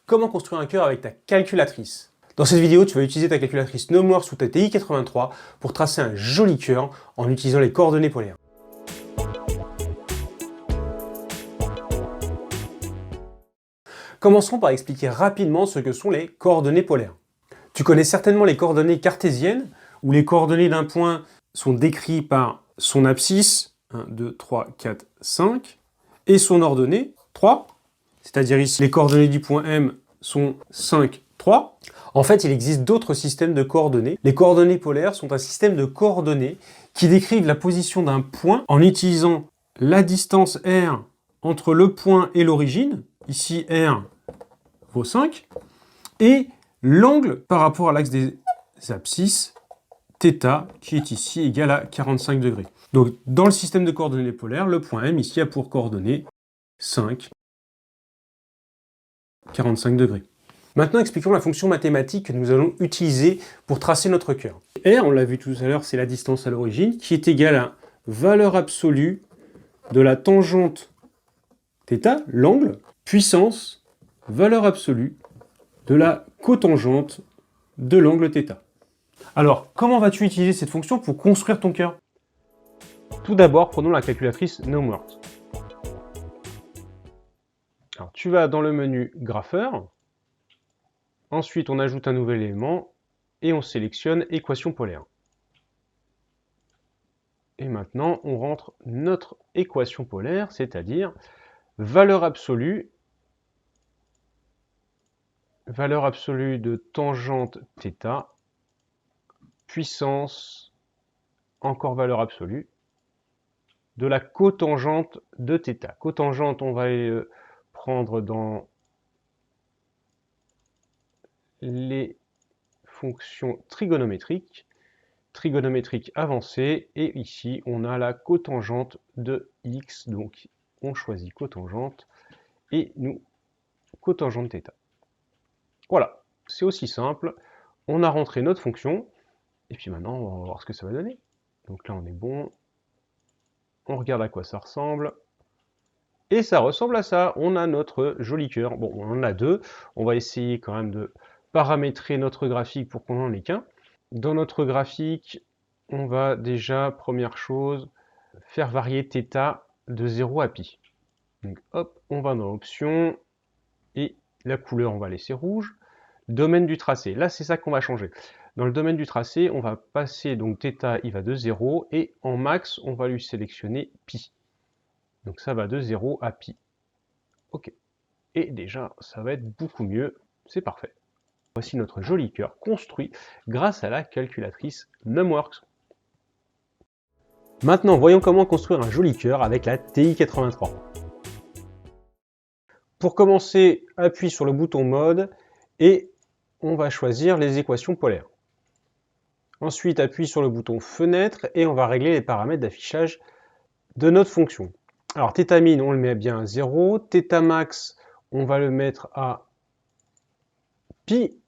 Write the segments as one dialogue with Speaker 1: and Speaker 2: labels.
Speaker 1: Comment construire un cœur avec ta calculatrice? Dans cette vidéo, tu vas utiliser ta calculatrice Numworks ou ta TI-83 pour tracer un joli cœur en utilisant les coordonnées polaires. Commençons par expliquer rapidement ce que sont les coordonnées polaires. Tu connais certainement les coordonnées cartésiennes, où les coordonnées d'un point sont décrites par son abscisse, 1, 2, 3, 4, 5, et son ordonnée, 3, c'est-à-dire ici les coordonnées du point M sont 5, 3. En fait, il existe d'autres systèmes de coordonnées. Les coordonnées polaires sont un système de coordonnées qui décrivent la position d'un point en utilisant la distance R entre le point et l'origine, ici R vaut 5, et l'angle par rapport à l'axe des abscisses, θ, qui est ici égal à 45 degrés. Donc, dans le système de coordonnées polaires, le point M ici a pour coordonnées 5, 45 degrés. Maintenant, expliquons la fonction mathématique que nous allons utiliser pour tracer notre cœur. R, on l'a vu tout à l'heure, c'est la distance à l'origine, qui est égale à valeur absolue de la tangente θ, l'angle, puissance, valeur absolue de la cotangente de l'angle θ. Alors, comment vas-tu utiliser cette fonction pour construire ton cœur? Tout d'abord, prenons la calculatrice Numworks. Alors, tu vas dans le menu grapheur. Ensuite, on ajoute un nouvel élément et on sélectionne équation polaire. Et maintenant, on rentre notre équation polaire, c'est-à-dire valeur absolue de tangente θ, puissance, encore valeur absolue, de la cotangente de θ. Cotangente, on va prendre dans les fonctions trigonométriques avancées, et ici on a la cotangente de x, donc on choisit cotangente, et nous cotangente θ. Voilà, c'est aussi simple, on a rentré notre fonction, et puis maintenant on va voir ce que ça va donner. Donc là on est bon, on regarde à quoi ça ressemble, et ça ressemble à ça, on a notre joli cœur. Bon, on en a deux, on va essayer quand même de paramétrer notre graphique pour qu'on n'en ait qu'un. Dans notre graphique, on va déjà, première chose, faire varier θ de 0 à pi. Donc hop, on va dans options, et la couleur on va laisser rouge. Domaine du tracé, là c'est ça qu'on va changer. Dans le domaine du tracé, on va passer, donc θ il va de 0, et en max on va lui sélectionner pi. Donc ça va de 0 à pi. Ok. Et déjà, ça va être beaucoup mieux, c'est parfait. Voici notre joli cœur construit grâce à la calculatrice Numworks. Maintenant, voyons comment construire un joli cœur avec la TI-83. Pour commencer, appuie sur le bouton mode et on va choisir les équations polaires. Ensuite, appuie sur le bouton fenêtre et on va régler les paramètres d'affichage de notre fonction. Alors, θmin, on le met bien à 0. θmax, on va le mettre à pi.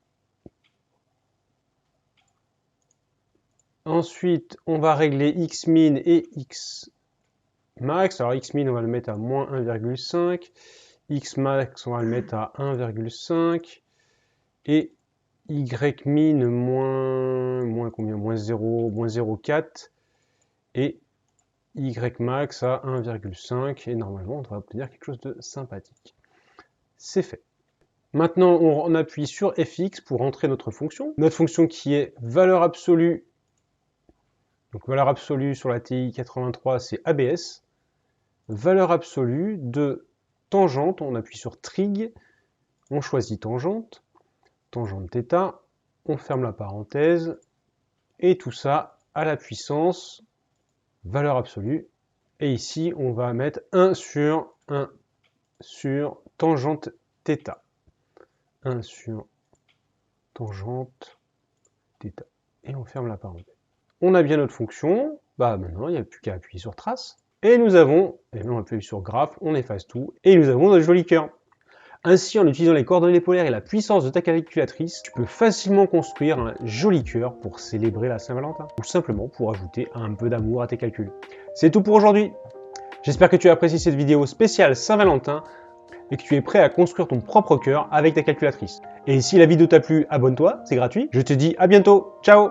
Speaker 1: Ensuite, on va régler xmin et xmax. Alors, xmin, on va le mettre à moins 1,5. Xmax, on va le mettre à 1,5. Et ymin, moins combien? Moins 0,4. Et ymax à 1,5. Et normalement, on devrait obtenir quelque chose de sympathique. C'est fait. Maintenant, on appuie sur fx pour entrer notre fonction. Notre fonction qui est valeur absolue. Donc valeur absolue sur la TI-83, c'est ABS. Valeur absolue de tangente, on appuie sur trig, on choisit tangente, tangente θ, on ferme la parenthèse, et tout ça à la puissance valeur absolue. Et ici, on va mettre 1 sur tangente θ. 1 sur tangente θ. Et on ferme la parenthèse. On a bien notre fonction, maintenant il n'y a plus qu'à appuyer sur trace, et nous avons, on appuie sur graphe, on efface tout, et nous avons notre joli cœur. Ainsi, en utilisant les coordonnées polaires et la puissance de ta calculatrice, tu peux facilement construire un joli cœur pour célébrer la Saint-Valentin, ou simplement pour ajouter un peu d'amour à tes calculs. C'est tout pour aujourd'hui. J'espère que tu as apprécié cette vidéo spéciale Saint-Valentin. et que tu es prêt à construire ton propre cœur avec ta calculatrice. Et si la vidéo t'a plu, abonne-toi, c'est gratuit. Je te dis à bientôt, ciao!